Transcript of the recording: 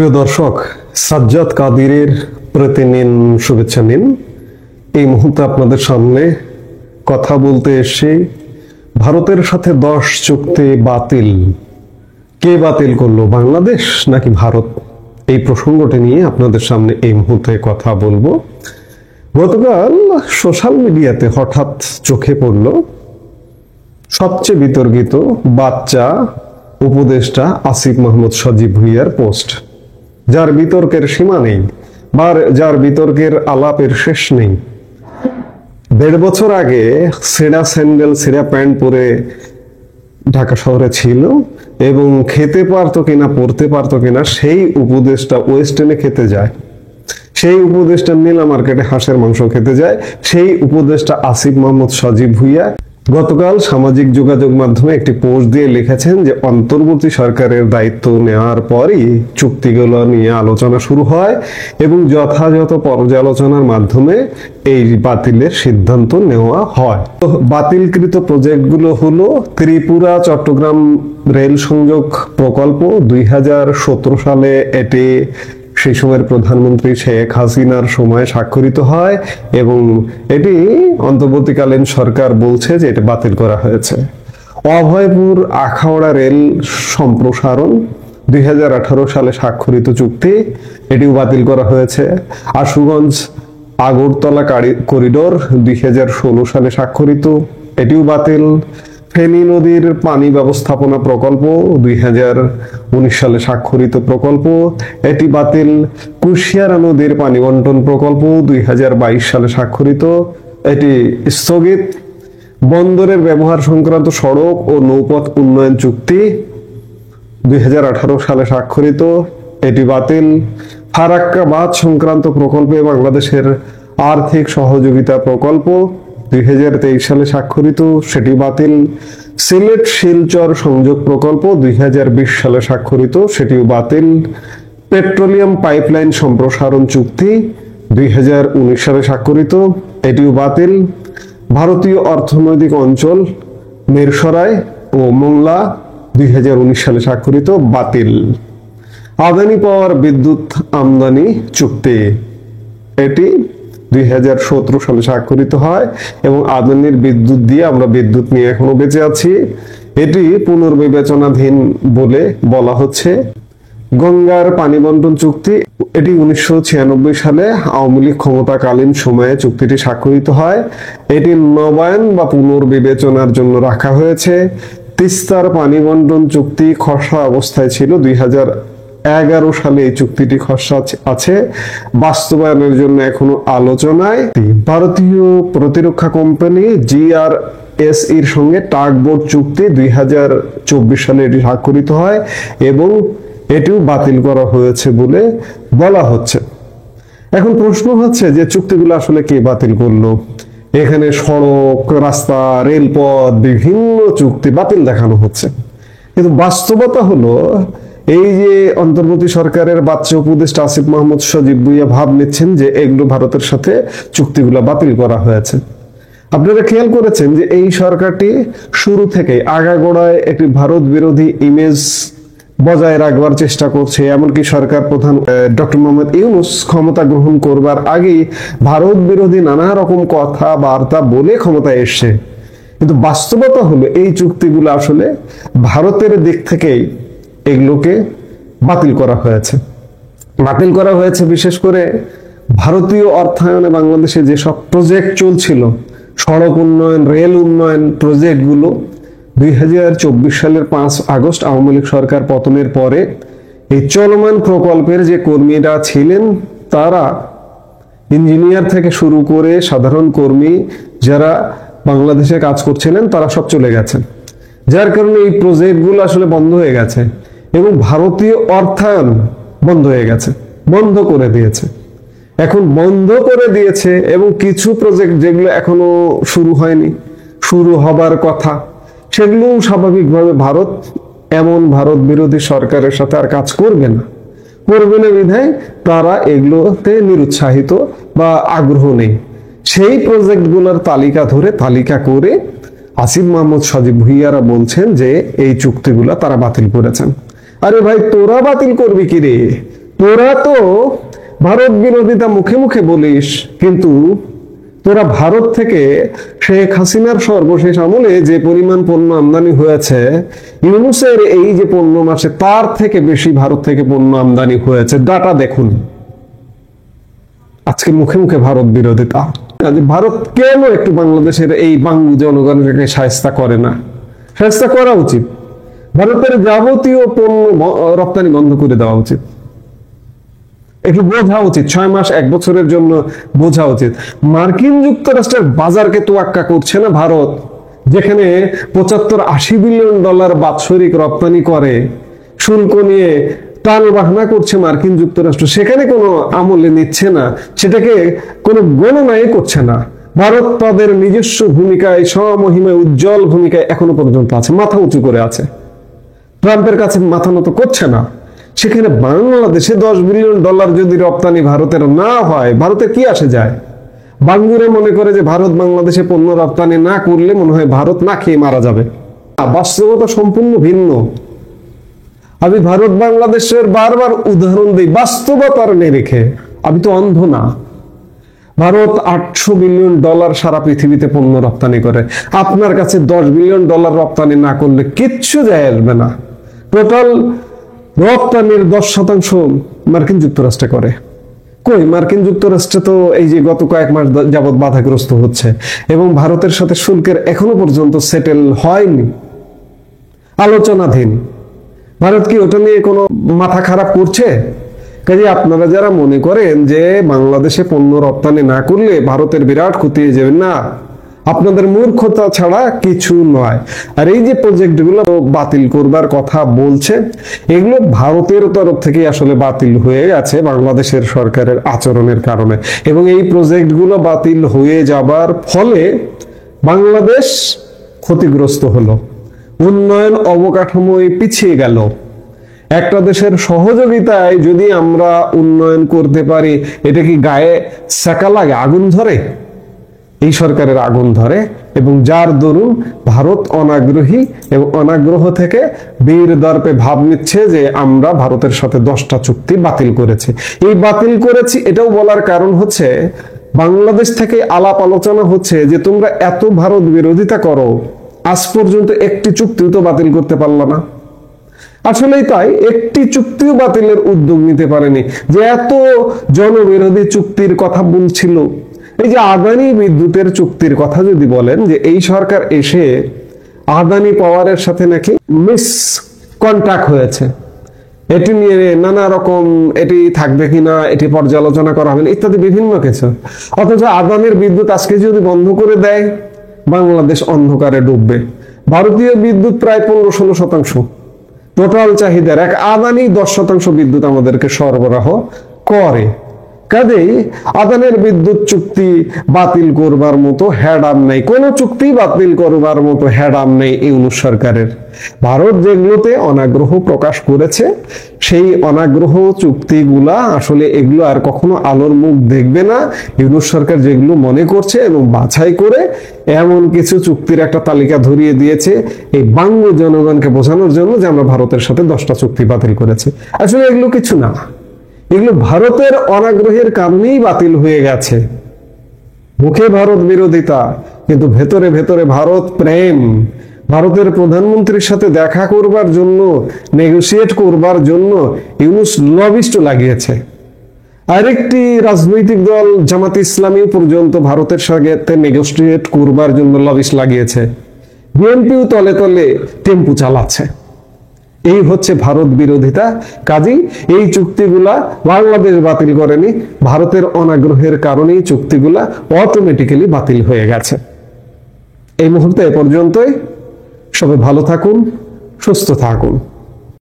প্রিয় দর্শক, সাজ্জাদ কাদিরের প্রতি নিন শুভেচ্ছা নিন। এই মুহূর্তে আপনাদের সামনে কথা বলতে এসে ভারতের সাথে 10 চুক্তি বাতিল, কে বাতিল করলো, বাংলাদেশ নাকি ভারত? এই প্রসঙ্গটি নিয়ে আপনাদের সামনে এই মুহূর্তে কথা বলবো। গতকাল সোশ্যাল মিডিয়াতে হঠাৎ চোখে পড়ল সবচেয়ে বিতর্কিত বাচ্চা উপদেষ্টা আসিফ মাহমুদ সজীব ভুঁইয়ার পোস্ট, যার বিতর্কের সীমা নেই বা যার বিতর্কের আলাপের শেষ নেই। 1.5 বছর আগে ছেঁড়া স্যান্ডেল ছেঁড়া প্যান্ট পরে ঢাকা শহরে ছিল এবং খেতে পারতো কিনা পড়তে পারতো কিনা সেই উপদেষ্টা ওয়েস্টার্নে খেতে যায়, সেই উপদেষ্টা নীলা মার্কেটে হাঁসের মাংস খেতে যায়, সেই উপদেষ্টা আসিফ মাহমুদ সজীব ভুঁইয়া গতকাল সামাজিক যোগাযোগ মাধ্যমে একটি পোস্ট দিয়ে লিখেছেন যে অন্তর্বর্তী সরকারের দায়িত্ব নেওয়ার পরই চুক্তিগুলো নিয়ে আলোচনা শুরু হয় এবং যথাযথ পর্যালোচনার মাধ্যমে এই বাতিলের সিদ্ধান্ত নেওয়া হয়। তো বাতিলকৃত প্রজেক্টগুলো হলো ত্রিপুরা চট্টগ্রাম রেল সংযোগ প্রকল্প। 2017 সালে এটি সেই সময়ের প্রধানমন্ত্রী শেখ হাসিনার সময় স্বাক্ষরিত হয় এবং এটি অন্তর্বর্তীকালীন সরকার বলছে যে এটা বাতিল করা হয়েছে। অভয়পুর আখাউড়া রেল সম্প্রসারণ 2018 সালে স্বাক্ষরিত চুক্তি, এটিও বাতিল করা হয়েছে। আশুগঞ্জ আগরতলা করিডোর 2016 সালে স্বাক্ষরিত, এটিও বাতিল। ফেনী নদীর পানি ব্যবস্থাপনা প্রকল্প 2019 সালে স্বাক্ষরিত প্রকল্প, এটি বাতিল। কুশিয়ারা নদীর পানি বন্টন প্রকল্প 2022 সালে স্বাক্ষরিত, এটি স্থগিত। বন্দরের ব্যবহার সংক্রান্ত সড়ক ও নৌপথ উন্নয়ন চুক্তি 2018 সালে স্বাক্ষরিত, এটি বাতিল। ফারাক্কা বাঁধ সংক্রান্ত প্রকল্পে বাংলাদেশের আর্থিক সহযোগিতা প্রকল্প 2023 সালে স্বাক্ষরিত, সেটি বাতিল। সিলেট শিলচর সংযোগ প্রকল্প 2020 সালে স্বাক্ষরিত, সেটিও বাতিল। পেট্রোলিয়াম পাইপলাইন সম্প্রসারণ চুক্তি 2019 সালে স্বাক্ষরিত, এটিও বাতিল। ভারতীয় অর্থনৈতিক অঞ্চল মিরসরাই ও মোংলা 2019 সালে স্বাক্ষরিত, বাতিল। আদানি পাওয়ার বিদ্যুৎ আমদানি চুক্তি, এটি 2017 সালে স্বাক্ষরিত হয় এবং আদানির বিদ্যুৎ দিয়ে আমরা বিদ্যুৎ নিয়ে এখনো বেঁচে আছি, এটি পুনর্বিবেচনাধীন বলে বলা হচ্ছে। গঙ্গার পানি বন্টন চুক্তি, এটি 1996 সালে আওয়ামী লীগ ক্ষমতাকালীন সময়ে চুক্তিটি স্বাক্ষরিত হয়, এটি নবায়ন বা পুনর্বিবেচনার জন্য রাখা হয়েছে। তিস্তার পানি বন্টন চুক্তি খসড়া অবস্থায় ছিল, 2011 সালে এই চুক্তিটি খসড়া আছে, বাস্তবায়নের জন্য এখনো আলোচনায়। ভারতীয় প্রতিরক্ষা কোম্পানি GRSEর সঙ্গে টাগবোট চুক্তি 2024 সালে এটি স্বাক্ষরিত হয় এবং এটিও বাতিল করা হয়েছে বলে বলা হচ্ছে। এখন প্রশ্ন হচ্ছে যে চুক্তিগুলো আসলে কে বাতিল করলো? এখানে সড়ক, রাস্তা, রেলপথ, বিভিন্ন চুক্তি বাতিল দেখানো হচ্ছে, কিন্তু বাস্তবতা হলো এই যে অন্তর্বর্তী সরকারের বাচ্চা উপদেষ্টা আসিফ মাহমুদ সজীব ভুঁইয়া ভাব নিচ্ছেন যে এগুলো ভারতের সাথে চুক্তিগুলো বাতিল করা হয়েছে। আপনারা খেয়াল করেছেন যে এই সরকারটি শুরু থেকে আগাগোড়ায় একটি ভারত বিরোধী ইমেজ বজায় রাখবার চেষ্টা করছে। এমনকি সরকার প্রধান ডক্টর মোহাম্মদ ইউনূস ক্ষমতা গ্রহণ করবার আগেই ভারত বিরোধী নানা রকম কথা বার্তা বলে ক্ষমতায় এসছে, কিন্তু বাস্তবতা হলো এই চুক্তিগুলো আসলে ভারতের দিক থেকেই এগুলোকে বাতিল করা হয়েছে। বাতিল করা হয়েছে বিশেষ করে ভারতীয় অর্থায়নে বাংলাদেশে যেসব প্রজেক্ট চলছিল, সড়ক উন্নয়ন, রেল উন্নয়ন প্রজেক্টগুলো 2024 সালের 5 আগস্ট আওয়ামী লীগ সরকার পতনের পরে এই চলমান প্রকল্পের যে কর্মীরা ছিলেন, তারা ইঞ্জিনিয়ার থেকে শুরু করে সাধারণ কর্মী যারা বাংলাদেশে কাজ করছিলেন তারা সব চলে গেছেন, যার কারণে এই প্রজেক্টগুলো আসলে বন্ধ হয়ে গেছে এবং ভারতীয় অর্থায়ন বন্ধ হয়ে গেছে, বন্ধ করে দিয়েছে। এখন বন্ধ করে দিয়েছে এবং কিছু প্রজেক্ট যেগুলো এখনো শুরু হয়নি, শুরু হবার কথা, সেগুলো স্বাভাবিকভাবে ভারত বিরোধী সরকারের সাথে আর কাজ করবে না বিধায় তারা এগুলোতে নিরুৎসাহিত বা আগ্রহ নেই। সেই প্রজেক্টগুলোর তালিকা করে আসিফ মাহমুদ সজীব ভুঁইয়ারা বলছেন যে এই চুক্তিগুলা তারা বাতিল করেছেন। আরে ভাই, তোরা বাতিল করবি কি রে? তোরা তো ভারত বিরোধিতা মুখে মুখে বলিস, কিন্তু তোরা ভারত থেকে শেখ হাসিনার সর্বশেষ আমলে যে পরিমাণ পণ্য আমদানি হয়েছে, ইউনূসের এই যে পণ্য মাসে তার থেকে বেশি ভারত থেকে পণ্য আমদানি হয়েছে। ডাটা দেখুন। আজকে মুখে মুখে ভারত বিরোধিতা। ভারত কেন একটু বাংলাদেশের এই বাঙালি জনগণকে শায়েস্তা করে না? শায়েস্তা করা উচিত। ভারতের যাবতীয় পণ্য রপ্তানি বন্ধ করে দেওয়া উচিত। একটু বোঝা উচিত, 6 মাস 1 বছরের জন্য বোঝা উচিত। মার্কিন যুক্তরাষ্ট্রের বাজারকে তোয়াক্কা করছে না ভারত, যেখানে 75-80 বিলিয়ন ডলার বাৎসরিক রপ্তানি করে, শুল্ক নিয়ে টাল বাহানা করছে মার্কিন যুক্তরাষ্ট্র, সেখানে কোনো আমলে নিচ্ছে না, সেটাকে কোনো গণনাই করছে না। ভারত তাদের নিজস্ব ভূমিকায়, স্বমহিমায় উজ্জ্বল ভূমিকায় এখনো পর্যন্ত আছে, মাথা উঁচু করে আছে, ট্রাম্পের কাছে মাথা নত করছে না। সেখানে বাংলাদেশে 10 বিলিয়ন ডলার যদি রপ্তানি ভারতের না হয়, ভারতের কি আসে যায়? বাঙ্গুরে মনে করে যে ভারত বাংলাদেশে পণ্য রপ্তানি না করলে মনে হয় ভারত না খেয়ে মারা যাবে। বাস্তবতা সম্পূর্ণ ভিন্ন। আমি ভারত বাংলাদেশের বারবার উদাহরণ দিই বাস্তবতার নিরিখে। আমি তো অন্ধ না। ভারত 800 বিলিয়ন ডলার সারা পৃথিবীতে পণ্য রপ্তানি করে। আপনার কাছে 10 বিলিয়ন ডলার রপ্তানি না করলে কিচ্ছু যায় আসবে না। টোটাল রপ্তানির 10% মার্কিন যুক্তরাষ্ট্রে করে। কই, মার্কিন যুক্তরাষ্ট্রে তো এই যে গত কয়েক মাস যাবৎ বাধাগ্রস্ত হচ্ছে এবং ভারতের সাথে শুল্কের এখনো পর্যন্ত সেটেল হয়নি, আলোচনাধীন। ভারত কি ওটা নিয়ে কোনো মাথা খারাপ করছে? কাজে আপনারা যারা মনে করেন যে বাংলাদেশে পণ্য রপ্তানি না করলে ভারতের বিরাট ক্ষতি হয়ে যাবে, না, আপনাদের মূর্খতা ছাড়া কিছু নয়। আর এই যে প্রজেক্টগুলো বাতিল করবার কথা বলছে, এগুলো ভারতের তরফ থেকে আসলে বাতিল হয়ে গেছে বাংলাদেশের সরকারের আচরণের কারণে। এবং এই প্রজেক্টগুলো বাতিল হয়ে যাবার ফলে বাংলাদেশ ক্ষতিগ্রস্ত হলো, উন্নয়ন অবকাঠামোয় পিছিয়ে গেল। একটা দেশের সহযোগিতায় যদি আমরা উন্নয়ন করতে পারি, এটা কি গায়ে সেকা লাগে, আগুন ধরে? এই সরকারের আগুন ধরে, এবং যার দরুন ভারত অনাগ্রহী এবং অনাগ্রহ থেকে বীর দর্পে ভাব নিচ্ছে যে আমরা ভারতের সাথে 10টা চুক্তি বাতিল করেছি। এই বাতিল করেছি এটাও বলার কারণ হচ্ছে বাংলাদেশ থেকে আলাপ আলোচনা হচ্ছে যে তোমরা এত ভারত বিরোধিতা করো, আজ পর্যন্ত একটি চুক্তিও তো বাতিল করতে পারলো না। আসলেই তাই, একটি চুক্তিও বাতিলের উদ্যোগ নিতে পারেনি। যে এত জনবিরোধী চুক্তির কথা বলছিল, এই যে আদানি বিদ্যুতের চুক্তির কথা যদি বলেন, যে এই সরকার এসে আদানি পাওয়ারের সাথে নাকি মিস কন্ট্যাক্ট হয়েছে, এটি নিয়ে নানা রকম এটি থাকবে কিনা, এটি পর্যালোচনা করা হবে না ইত্যাদি বিভিন্ন কিছু। অথচ আদানির বিদ্যুৎ আজকে যদি বন্ধ করে দেয়, বাংলাদেশ অন্ধকারে ডুববে। ভারতীয় বিদ্যুৎ প্রায় 15-16% টোটাল চাহিদার, এক আদানি 10% বিদ্যুৎ আমাদেরকে সরবরাহ করে। কাজেই আদানের বিদ্যুৎ চুক্তি বাতিল করবার মতো হেডাম নেই, কোন চুক্তি বাতিল করবার মতো হেডাম নেই ইউনূস সরকারের। ভারত যেগুলোতে অনাগ্রহ প্রকাশ করেছে, সেই অনাগ্রহ চুক্তিগুলা আসলে এগুলো আর কখনো আলোর মুখ দেখবে না। ইউনূস সরকার যেগুলো মনে করছে এবং বাছাই করে এমন কিছু চুক্তির একটা তালিকা ধরিয়ে দিয়েছে এই বাংলা জনগণকে বোঝানোর জন্য যে আমরা ভারতের সাথে 10টা চুক্তি বাতিল করেছি। আসলে এগুলো কিছু না, এগুলো ভারতের অনাগ্রহের কারণেই বাতিল হয়ে গেছে। মুখে ভারত বিরোধিতা, কিন্তু ভেতরে ভেতরে ভারত প্রেম। ভারতের প্রধানমন্ত্রীর সাথে দেখা করবার জন্য, নেগোসিয়েট করবার জন্য ইউনূস লবিস্ট লাগিয়েছে। আরেকটি রাজনৈতিক দল জামাত ইসলামী পর্যন্ত ভারতের সাথে নেগোসিয়েট করবার জন্য লবিস্ট লাগিয়েছে। বিএনপিও তলে তলে টেম্পু চালাচ্ছে। এই হচ্ছে ভারত বিরোধিতা। কাজেই এই চুক্তিগুলা বাংলাদেশ বাতিল করেনি, ভারতের অনাগ্রহের কারণেই চুক্তিগুলা অটোমেটিক্যালি বাতিল হয়ে গেছে। এই মুহূর্তে এ পর্যন্তই। সবাই ভালো থাকুন, সুস্থ থাকুন।